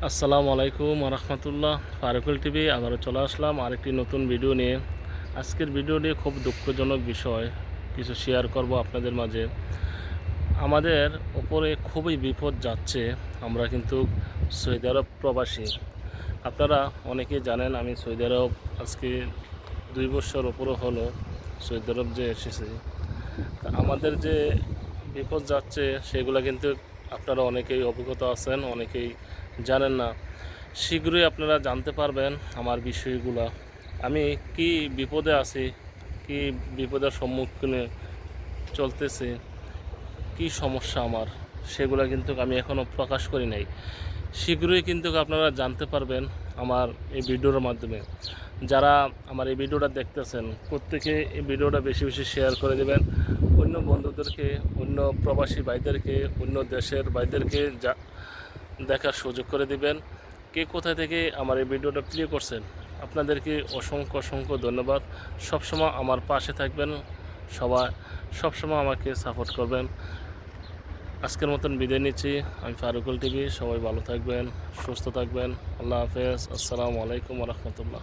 আসসালামু আলাইকুম রহমতুল্লাহ। ফারুকুল টিভি আবারও চলে আসলাম আরেকটি নতুন ভিডিও নিয়ে। আজকের ভিডিওটি খুব দুঃখজনক বিষয় কিছু শেয়ার করব আপনাদের মাঝে। আমাদের উপরে খুবই বিপদ যাচ্ছে। আমরা কিন্তু সৌদি আরব প্রবাসী। আপনারা অনেকেই জানেন আমি সৌদি আরব আজকে 2 বছর উপরও হলো সৌদি আরব যে এসেছি। তা আমাদের যে বিপদ যাচ্ছে সেগুলো কিন্তু আপনারা অনেকেই অবগত আছেন, অনেকেই জানেন না। শীঘ্রই আপনারা জানতে পারবেন আমার বিষয়গুলো। আমি কি বিপদে আছি, কি বিপদের সম্মুখীনে চলতেছি, কি সমস্যা আমার, সেগুলো কিন্তু আমি এখনও প্রকাশ করি নাই। শীঘ্রই কিন্তু আপনারা জানতে পারবেন আমার এই ভিডিওর মাধ্যমে। যারা আমার এই ভিডিওটা দেখতেছেন প্রত্যেকে এই ভিডিওটা বেশি বেশি শেয়ার করে দেবেন অন্য বন্ধুদেরকে, অন্য প্রবাসী ভাইদেরকে, অন্য দেশের ভাইদেরকে দেখার সুযোগ করে দিবেন। কে কোথায় থেকে আমার এই ভিডিওটা প্লে করছেন আপনাদেরকে অসংখ্য অসংখ্য ধন্যবাদ। সবসময় আমার পাশে থাকবেন, সবাই সবসময় আমাকে সাপোর্ট করবেন। আজকের মতন বিদায় নিচ্ছি। আমি ফারুকুল টিভি। সবাই ভালো থাকবেন, সুস্থ থাকবেন। আল্লাহ হাফেজ। আসসালামু আলাইকুম রহমতুল্লাহ।